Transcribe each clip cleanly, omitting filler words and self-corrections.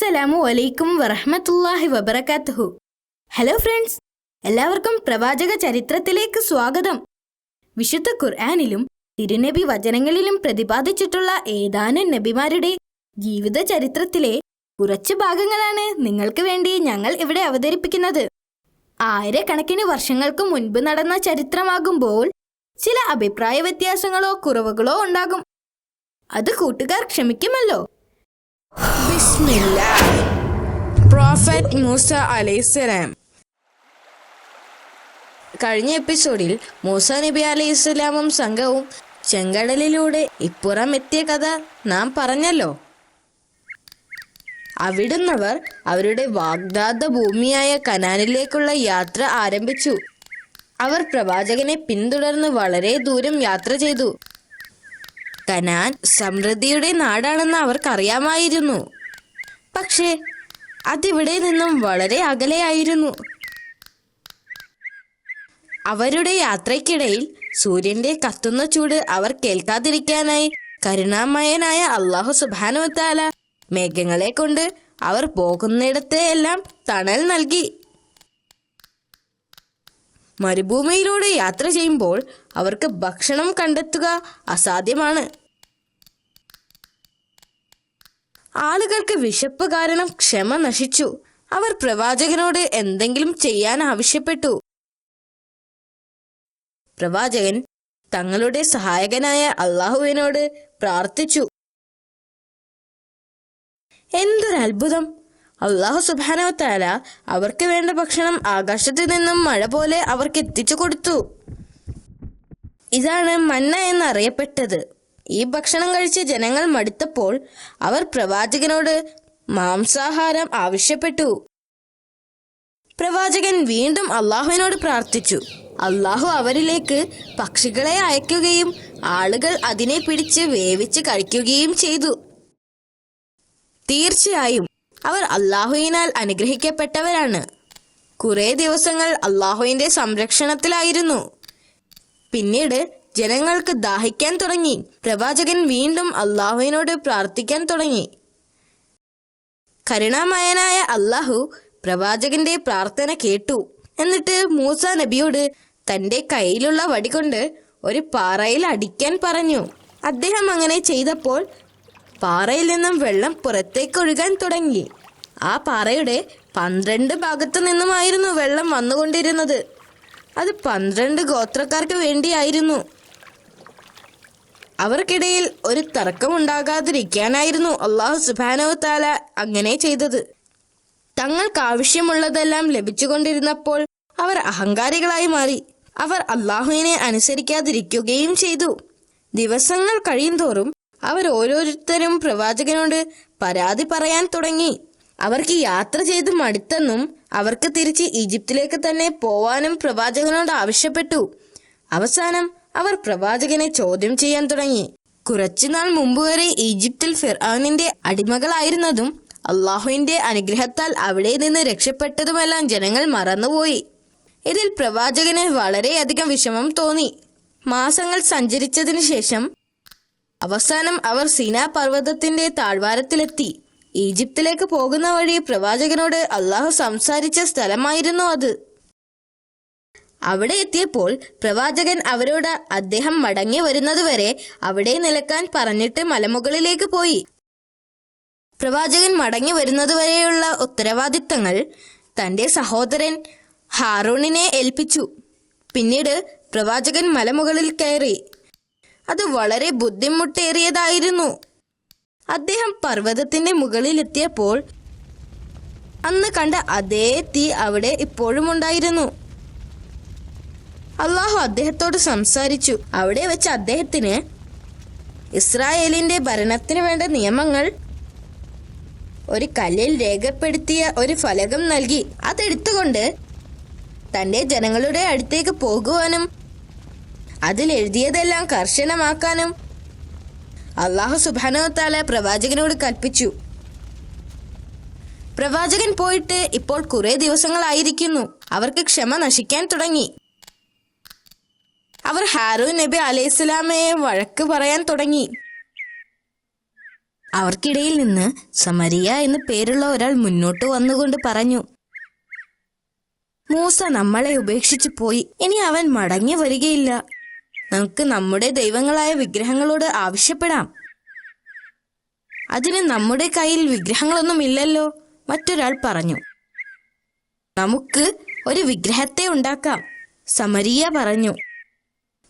അസ്സലാമു അലൈക്കും വറഹ്മത്തുള്ളാഹി വബറകാതുഹു. ഹലോ ഫ്രണ്ട്സ്, എല്ലാവർക്കും പ്രവാചക ചരിത്രത്തിലേക്ക് സ്വാഗതം. വിശുദ്ധ ഖുർആനിലും തിരുനബി വചനങ്ങളിലും പ്രതിപാദിച്ചിട്ടുള്ള ഏതാനും നബിമാരുടെ ജീവിത ചരിത്രത്തിലെ കുറച്ച് ഭാഗങ്ങളാണ് നിങ്ങൾക്ക് വേണ്ടി ഞങ്ങൾ ഇവിടെ അവതരിപ്പിക്കുന്നത്. ആയിരക്കണക്കിന് വർഷങ്ങൾക്ക് മുൻപ് നടന്ന ചരിത്രമാകുമ്പോൾ ചില അഭിപ്രായ വ്യത്യാസങ്ങളോ കുറവുകളോ ഉണ്ടാകും. അത് കൂട്ടുകാർ ക്ഷമിക്കുമല്ലോ. ബിസ്മില്ലാഹ്. പ്രോഫറ്റ് മൂസ അലൈഹിസ്സലാം. കഴിഞ്ഞ എപ്പിസോഡിൽ മൂസ നബി അലൈഹിസ്സലാമും സംഘവും ചെങ്കടലിലൂടെ ഇപ്പുറം എത്തിയ കഥ നാം പറഞ്ഞല്ലോ. അവിടുന്നവർ അവരുടെ വാഗ്ദാത ഭൂമിയായ കനാനിലേക്കുള്ള യാത്ര ആരംഭിച്ചു. അവർ പ്രവാചകനെ പിന്തുടർന്ന് വളരെ ദൂരം യാത്ര ചെയ്തു. കനാൻ സമൃദ്ധിയുടെ നാടാണെന്ന് അവർക്കറിയാമായിരുന്നു. പക്ഷേ അതിവിടെ നിന്നും വളരെ അകലെയായിരുന്നു. അവരുടെ യാത്രയ്ക്കിടയിൽ സൂര്യന്റെ കത്തുന്ന ചൂട് അവർ കേൾക്കാതിരിക്കാനായി കരുണാമയനായ അല്ലാഹു സുബ്ഹാനഹു വ തആല മേഘങ്ങളെ കൊണ്ട് അവർ പോകുന്നിടത്തെ എല്ലാം തണൽ നൽകി. മരുഭൂമിയിലൂടെ യാത്ര ചെയ്യുമ്പോൾ അവർക്ക് ഭക്ഷണം കണ്ടെത്തുക അസാധ്യമാണ്. ആളുകൾക്ക് വിശപ്പ് കാരണം ക്ഷമ നശിച്ചു. അവർ പ്രവാചകനോട് എന്തെങ്കിലും ചെയ്യാൻ ആവശ്യപ്പെട്ടു. പ്രവാചകൻ തങ്ങളുടെ സഹായകനായ അല്ലാഹുവിനോട് പ്രാർത്ഥിച്ചു. എന്തൊരത്ഭുതം! അല്ലാഹു സുബ്ഹാനഹു വ തആല അവർക്ക് വേണ്ട ഭക്ഷണം ആകാശത്ത് നിന്നും മഴ പോലെ അവർക്ക് എത്തിച്ചു കൊടുത്തു. ഇതാണ് മന്ന എന്നറിയപ്പെട്ടത്. ഈ ഭക്ഷണം കഴിച്ച് ജനങ്ങൾ മടുത്തപ്പോൾ അവർ പ്രവാചകനോട് മാംസാഹാരം ആവശ്യപ്പെട്ടു. പ്രവാചകൻ വീണ്ടും അല്ലാഹുവിനോട് പ്രാർത്ഥിച്ചു. അല്ലാഹു അവരിലേക്ക് പക്ഷികളെ അയക്കുകയും ആളുകൾ അതിനെ പിടിച്ച് വേവിച്ച് കഴിക്കുകയും ചെയ്തു. തീർച്ചയായും അവർ അല്ലാഹുവിനാൽ അനുഗ്രഹിക്കപ്പെട്ടവരാണ്. കുറെ ദിവസങ്ങൾ അല്ലാഹുവിന്റെ സംരക്ഷണത്തിലായിരുന്നു. പിന്നീട് ജനങ്ങൾക്ക് ദാഹിക്കാൻ തുടങ്ങി. പ്രവാചകൻ വീണ്ടും അല്ലാഹുവിനോട് പ്രാർത്ഥിക്കാൻ തുടങ്ങി. കരുണാമയനായ അല്ലാഹു പ്രവാചകന്റെ പ്രാർത്ഥന കേട്ടു. എന്നിട്ട് മൂസ നബിയോട് തന്റെ കയ്യിലുള്ള വടി കൊണ്ട് ഒരു പാറയിൽ അടിക്കാൻ പറഞ്ഞു. അദ്ദേഹം അങ്ങനെ ചെയ്തപ്പോൾ പാറയിൽ നിന്നും വെള്ളം പുറത്തേക്ക് ഒഴുകാൻ തുടങ്ങി. ആ പാറയുടെ 12 ഭാഗത്തു നിന്നുമായിരുന്നു വെള്ളം വന്നുകൊണ്ടിരുന്നത്. അത് 12 ഗോത്രക്കാർക്ക് വേണ്ടിയായിരുന്നു. അവർക്കിടയിൽ ഒരു തർക്കമുണ്ടാകാതിരിക്കാനായിരുന്നു അല്ലാഹു സുബ്ഹാനഹു വ തആല അങ്ങനെ ചെയ്തത്. തങ്ങൾക്ക് ആവശ്യമുള്ളതെല്ലാം ലഭിച്ചുകൊണ്ടിരുന്നപ്പോൾ അവർ അഹങ്കാരികളായി മാറി. അവർ അല്ലാഹുവിനെ അനുസരിക്കാതിരിക്കുകയും ചെയ്തു. ദിവസങ്ങൾ കഴിയുന്തോറും അവർ ഓരോരുത്തരും പ്രവാചകനോട് പരാതി പറയാൻ തുടങ്ങി. അവർക്ക് യാത്ര ചെയ്ത് മടുത്തെന്നും അവർക്ക് തിരിച്ച് ഈജിപ്തിലേക്ക് തന്നെ പോവാനും പ്രവാചകനോട് ആവശ്യപ്പെട്ടു. അവസാനം അവർ പ്രവാചകനെ ചോദ്യം ചെയ്യാൻ തുടങ്ങി. കുറച്ചുനാൾ മുമ്പ് വരെ ഈജിപ്തിൽ ഫിർഔനിന്റെ അടിമകളായിരുന്നതും അല്ലാഹുവിന്റെ അനുഗ്രഹത്താൽ അവിടെ നിന്ന് രക്ഷപ്പെട്ടതുമെല്ലാം ജനങ്ങൾ മറന്നുപോയി. ഇതിൽ പ്രവാചകന് വളരെയധികം വിഷമം തോന്നി. മാസങ്ങൾ സഞ്ചരിച്ചതിനു ശേഷം അവസാനം അവർ സീനാ പർവ്വതത്തിന്റെ താഴ്വാരത്തിലെത്തി. ഈജിപ്തിലേക്ക് പോകുന്ന വഴി പ്രവാചകനോട് അല്ലാഹു സംസാരിച്ച സ്ഥലമായിരുന്നു അത്. അവിടെ എത്തിയപ്പോൾ പ്രവാചകൻ അവരോട് അദ്ദേഹം മടങ്ങി വരുന്നതുവരെ അവിടെ നിൽക്കാൻ പറഞ്ഞിട്ട് മലമുകളിലേക്ക് പോയി. പ്രവാചകൻ മടങ്ങി വരുന്നതുവരെയുള്ള ഉത്തരവാദിത്തങ്ങൾ തന്റെ സഹോദരൻ ഹാറൂണിനെ ഏൽപ്പിച്ചു. പിന്നീട് പ്രവാചകൻ മലമുകളിൽ കയറി. അത് വളരെ ബുദ്ധിമുട്ടേറിയതായിരുന്നു. അദ്ദേഹം പർവ്വതത്തിന്റെ മുകളിലെത്തിയപ്പോൾ അന്ന് കണ്ട അതേ തീ അവിടെ ഇപ്പോഴും ഉണ്ടായിരുന്നു. അല്ലാഹു അദ്ദേഹത്തോട് സംസാരിച്ചു. അവിടെ വെച്ച് അദ്ദേഹത്തിന് ഇസ്രായേലിന്റെ ഭരണത്തിന് വേണ്ട നിയമങ്ങൾ ഒരു കല്ലിൽ രേഖപ്പെടുത്തിയ ഒരു ഫലകം നൽകി. അതെടുത്തുകൊണ്ട് തന്റെ ജനങ്ങളുടെ അടുത്തേക്ക് പോകുവാനും അതിൽ എഴുതിയതെല്ലാം കർശനമാക്കാനും അല്ലാഹു സുബ്ഹാനഹു വ തആല പ്രവാചകനോട് കൽപ്പിച്ചു. പ്രവാചകൻ പോയിട്ട് ഇപ്പോൾ കുറെ ദിവസങ്ങളായിരിക്കുന്നു. അവർക്ക് ക്ഷമ നശിക്കാൻ തുടങ്ങി. അവർ ഹാറൂൻ നബി അലൈഹിസ്സലാമയെ വഴക്ക് പറയാൻ തുടങ്ങി. അവർക്കിടയിൽ നിന്ന് സമരിയ എന്ന് പേരുള്ള ഒരാൾ മുന്നോട്ട് വന്നുകൊണ്ട് പറഞ്ഞു, മൂസ നമ്മളെ ഉപേക്ഷിച്ചു പോയി. ഇനി അവൻ മടങ്ങി വരികയില്ല. നമുക്ക് നമ്മുടെ ദൈവങ്ങളായ വിഗ്രഹങ്ങളോട് ആവശ്യപ്പെടാം. അതിന് നമ്മുടെ കയ്യിൽ വിഗ്രഹങ്ങളൊന്നുമില്ലല്ലോ. മറ്റൊരാൾ പറഞ്ഞു, നമുക്ക് ഒരു വിഗ്രഹത്തെ ഉണ്ടാക്കാം. സമരിയ പറഞ്ഞു,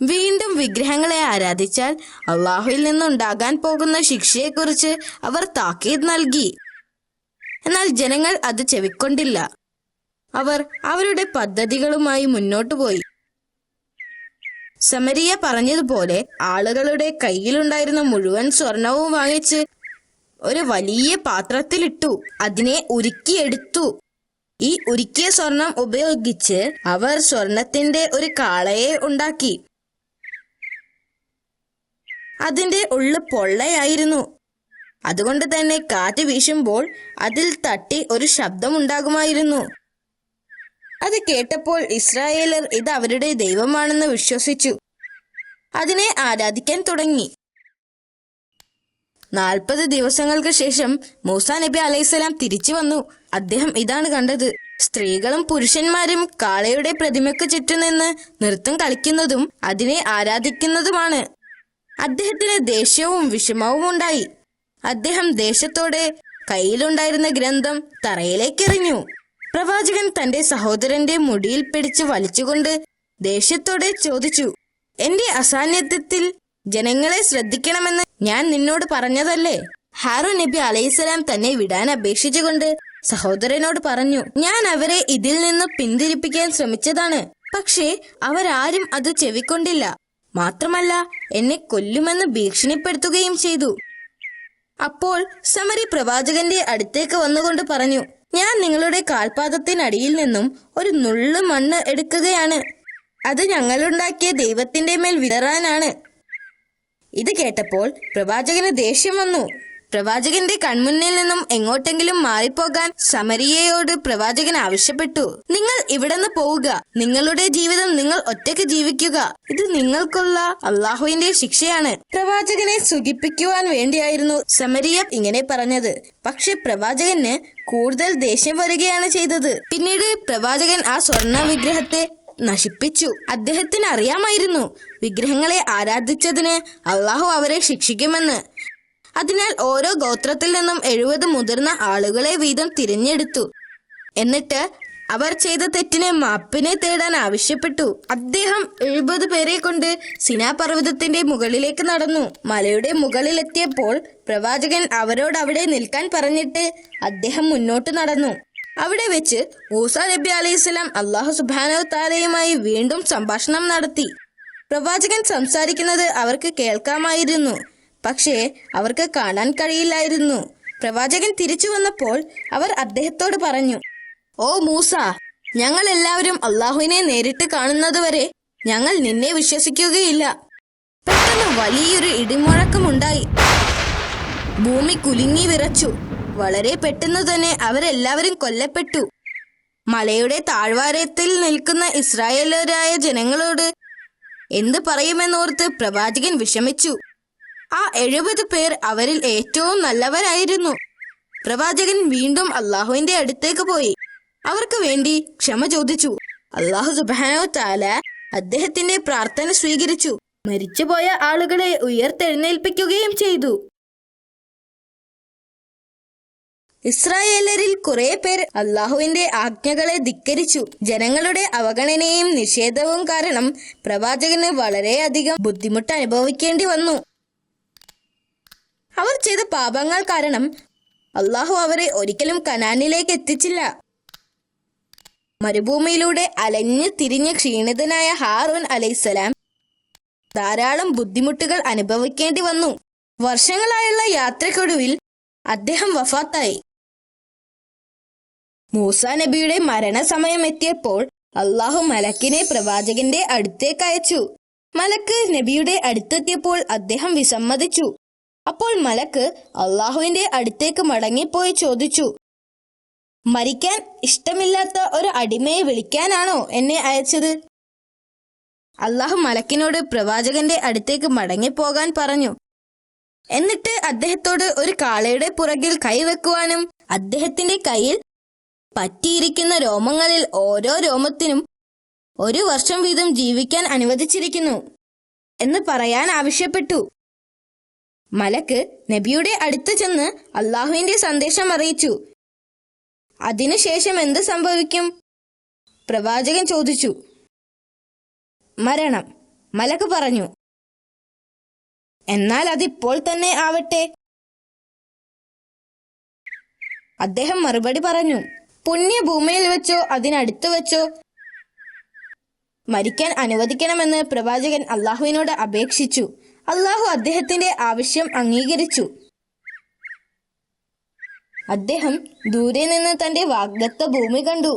വീണ്ടും വിഗ്രഹങ്ങളെ ആരാധിച്ചാൽ അള്ളാഹുവിൽ നിന്നുണ്ടാകാൻ പോകുന്ന ശിക്ഷയെക്കുറിച്ച് അവർ താക്കീത് നൽകി. എന്നാൽ ജനങ്ങൾ അത് ചെവിക്കൊണ്ടില്ല. അവർ അവരുടെ പദ്ധതികളുമായി മുന്നോട്ടു പോയി. സമരിയ പറഞ്ഞതുപോലെ ആളുകളുടെ കയ്യിലുണ്ടായിരുന്ന മുഴുവൻ സ്വർണവും വാങ്ങിച്ച് ഒരു വലിയ പാത്രത്തിലിട്ടു. അതിനെ ഉരുക്കിയെടുത്തു. ഈ ഉരുക്കിയ സ്വർണം ഉപയോഗിച്ച് അവർ സ്വർണത്തിന്റെ ഒരു കാളയെ ഉണ്ടാക്കി. അതിന്റെ ഉള്ളു പൊള്ളയായിരുന്നു. അതുകൊണ്ട് തന്നെ കാറ്റ് വീശുമ്പോൾ അതിൽ തട്ടി ഒരു ശബ്ദമുണ്ടാകുമായിരുന്നു. അത് കേട്ടപ്പോൾ ഇസ്രായേലർ ഇത് അവരുടെ ദൈവമാണെന്ന് വിശ്വസിച്ചു. അതിനെ ആരാധിക്കാൻ തുടങ്ങി. 40 ദിവസങ്ങൾക്ക് ശേഷം മൂസാ നബി അലൈഹിസ്സലാം തിരിച്ചു വന്നു. അദ്ദേഹം ഇതാണ് കണ്ടത്. സ്ത്രീകളും പുരുഷന്മാരും കാളയുടെ പ്രതിമയ്ക്ക് ചുറ്റും നിന്ന് നൃത്തം കളിക്കുന്നതും അതിനെ ആരാധിക്കുന്നതുമാണ്. അദ്ദേഹത്തിന് ദേഷ്യവും വിഷമവും ഉണ്ടായി. അദ്ദേഹം ദേഷ്യത്തോടെ കയ്യിലുണ്ടായിരുന്ന ഗ്രന്ഥം തറയിലേക്കെറിഞ്ഞു. പ്രവാചകൻ തന്റെ സഹോദരന്റെ മുടിയിൽ പിടിച്ച് വലിച്ചുകൊണ്ട് ദേഷ്യത്തോടെ ചോദിച്ചു, എന്റെ അസാന്നിധ്യത്തിൽ ജനങ്ങളെ ശ്രദ്ധിക്കണമെന്ന് ഞാൻ നിന്നോട് പറഞ്ഞതല്ലേ? ഹാറൂൻ നബി അലൈഹിസ്സലാം തന്നെ വിടാൻ അപേക്ഷിച്ചുകൊണ്ട് സഹോദരനോട് പറഞ്ഞു, ഞാൻ അവരെ ഇതിൽ നിന്ന് പിന്തിരിപ്പിക്കാൻ ശ്രമിച്ചതാണ്. പക്ഷേ അവരാരും അത് ചെവിക്കൊണ്ടില്ല. മാത്രമല്ല എന്നെ കൊല്ലുമെന്ന് ഭീഷണിപ്പെടുത്തുകയും ചെയ്തു. അപ്പോൾ സമരി പ്രവാചകന്റെ അടുത്തേക്ക് വന്നുകൊണ്ട് പറഞ്ഞു, ഞാൻ നിങ്ങളുടെ കാൽപാദത്തിനടിയിൽ നിന്നും ഒരു നുള്ളു മണ്ണ് എടുക്കുകയാണ്. അത് ഞങ്ങളുണ്ടാക്കിയ ദൈവത്തിന്റെ മേൽ വിതറാനാണ്. ഇത് കേട്ടപ്പോൾ പ്രവാചകന് ദേഷ്യം വന്നു. പ്രവാചകന്റെ കൺമുന്നിൽ നിന്നും എങ്ങോട്ടെങ്കിലും മാറിപ്പോകാൻ സമരിയയോട് പ്രവാചകൻ ആവശ്യപ്പെട്ടു. നിങ്ങൾ ഇവിടുന്ന് പോവുക. നിങ്ങളുടെ ജീവിതം നിങ്ങൾ ഒറ്റയ്ക്ക് ജീവിക്കുക. ഇത് നിങ്ങൾക്കുള്ള അള്ളാഹുവിന്റെ ശിക്ഷയാണ്. പ്രവാചകനെ സുഖിപ്പിക്കുവാൻ വേണ്ടിയായിരുന്നു സമരിയ ഇങ്ങനെ പറഞ്ഞത്. പക്ഷെ പ്രവാചകന് കൂടുതൽ ദേഷ്യം വരികയാണ് ചെയ്തത്. പിന്നീട് പ്രവാചകൻ ആ സ്വർണ്ണ വിഗ്രഹത്തെ നശിപ്പിച്ചു. അദ്ദേഹത്തിന് അറിയാമായിരുന്നു വിഗ്രഹങ്ങളെ ആരാധിച്ചതിന് അള്ളാഹു അവരെ ശിക്ഷിക്കുമെന്ന്. അതിനാൽ ഓരോ ഗോത്രത്തിൽ നിന്നും 70 മുതിർന്ന ആളുകളെ വീതം തിരഞ്ഞെടുത്തു. എന്നിട്ട് അവർ ചെയ്ത തെറ്റിന് മാപ്പിനെ തേടാൻ ആവശ്യപ്പെട്ടു. അദ്ദേഹം 70 പേരെ കൊണ്ട് സിനാ പർവ്വതത്തിന്റെ മുകളിലേക്ക് നടന്നു. മലയുടെ മുകളിലെത്തിയപ്പോൾ പ്രവാചകൻ അവരോട് അവിടെ നിൽക്കാൻ പറഞ്ഞിട്ട് അദ്ദേഹം മുന്നോട്ട് നടന്നു. അവിടെ വെച്ച് മൂസാ നബി അലൈഹിസ്സലാം അല്ലാഹു സുബ്ഹാനഹു തആലയുമായി വീണ്ടും സംഭാഷണം നടത്തി. പ്രവാചകൻ സംസാരിക്കുന്നത് അവർക്ക് കേൾക്കാമായിരുന്നു. പക്ഷേ അവർക്ക് കാണാൻ കഴിയില്ലായിരുന്നു. പ്രവാചകൻ തിരിച്ചു വന്നപ്പോൾ അവർ അദ്ദേഹത്തോട് പറഞ്ഞു, ഓ മൂസ, ഞങ്ങൾ എല്ലാവരും അള്ളാഹുവിനെ നേരിട്ട് കാണുന്നതുവരെ ഞങ്ങൾ നിന്നെ വിശ്വസിക്കുകയില്ല. പെട്ടെന്ന് വലിയൊരു ഇടിമുഴക്കമുണ്ടായി. ഭൂമി കുലുങ്ങി വിറച്ചു. വളരെ പെട്ടെന്ന് തന്നെ അവരെല്ലാവരും കൊല്ലപ്പെട്ടു. മലയുടെ താഴ്വാരത്തിൽ നിൽക്കുന്ന ഇസ്രായേലരായ ജനങ്ങളോട് എന്ത് പറയുമെന്നോർത്ത് പ്രവാചകൻ വിഷമിച്ചു. ആ 70 പേർ അവരിൽ ഏറ്റവും നല്ലവരായിരുന്നു. പ്രവാചകൻ വീണ്ടും അള്ളാഹുവിന്റെ അടുത്തേക്ക് പോയി അവർക്ക് വേണ്ടി ക്ഷമ ചോദിച്ചു. അള്ളാഹു സുബ്ഹാനഹു തആല അദ്ദേഹത്തിന്റെ പ്രാർത്ഥന സ്വീകരിച്ചു. മരിച്ചുപോയ ആളുകളെ ഉയർത്തെഴുന്നേൽപ്പിക്കുകയും ചെയ്തു. ഇസ്രായേലരിൽ കുറെ പേർ അള്ളാഹുവിന്റെ ആജ്ഞകളെ ധിക്കരിച്ചു. ജനങ്ങളുടെ അവഗണനയും നിഷേധവും കാരണം പ്രവാചകന് വളരെയധികം ബുദ്ധിമുട്ട് അനുഭവിക്കേണ്ടി വന്നു. അവർ ചെയ്ത പാപങ്ങൾ കാരണം അള്ളാഹു അവരെ ഒരിക്കലും കനാനിലേക്ക് എത്തിച്ചില്ല. മരുഭൂമിയിലൂടെ അലഞ്ഞു തിരിഞ്ഞ് ക്ഷീണിതനായ ഹാറൂൻ അലൈഹിസ്സലാം ധാരാളം ബുദ്ധിമുട്ടുകൾ അനുഭവിക്കേണ്ടി വന്നു. വർഷങ്ങളായുള്ള യാത്രക്കൊടുവിൽ അദ്ദേഹം വഫാത്തായി. മൂസാ നബിയുടെ മരണസമയം എത്തിയപ്പോൾ അള്ളാഹു മലക്കിനെ പ്രവാചകന്റെ അടുത്തേക്ക് അയച്ചു. മലക്ക് നബിയുടെ അടുത്തെത്തിയപ്പോൾ അദ്ദേഹം വിസമ്മതിച്ചു. അപ്പോൾ മലക്ക് അള്ളാഹുവിന്റെ അടുത്തേക്ക് മടങ്ങിപ്പോയി ചോദിച്ചു, മരിക്കാൻ ഇഷ്ടമില്ലാത്ത ഒരു അടിമയെ വിളിക്കാനാണോ എന്നെ അയച്ചത്? അള്ളാഹു മലക്കിനോട് പ്രവാചകന്റെ അടുത്തേക്ക് മടങ്ങിപ്പോകാൻ പറഞ്ഞു. എന്നിട്ട് അദ്ദേഹത്തോട് ഒരു കാളയുടെ പുറകിൽ കൈവെക്കുവാനും അദ്ദേഹത്തിന്റെ കയ്യിൽ പറ്റിയിരിക്കുന്ന രോമങ്ങളിൽ ഓരോ രോമത്തിനും 1 വർഷം വീതം ജീവിക്കാൻ അനുവദിച്ചിരിക്കുന്നു എന്ന് പറയാൻ ആവശ്യപ്പെട്ടു. മലക്ക് നബിയുടെ അടുത്ത് ചെന്ന് അള്ളാഹുവിന്റെ സന്ദേശം അറിയിച്ചു. അതിനുശേഷം എന്ത് സംഭവിക്കും? പ്രവാചകൻ ചോദിച്ചു. മരണം, മലക്ക് പറഞ്ഞു. എന്നാൽ അതിപ്പോൾ തന്നെ ആവട്ടെ. അദ്ദേഹം മറുപടി പറഞ്ഞു. പുണ്യഭൂമിയിൽ വെച്ചോ അതിനടുത്ത് വെച്ചോ മരിക്കാൻ അനുവദിക്കണമെന്ന് പ്രവാചകൻ അള്ളാഹുവിനോട് അപേക്ഷിച്ചു. അള്ളാഹു അദ്ദേഹത്തിന്റെ ആവശ്യം അംഗീകരിച്ചു. അദ്ദേഹം ദൂരെ നിന്ന് തന്റെ വാഗ്ദത്ത ഭൂമി കണ്ടു.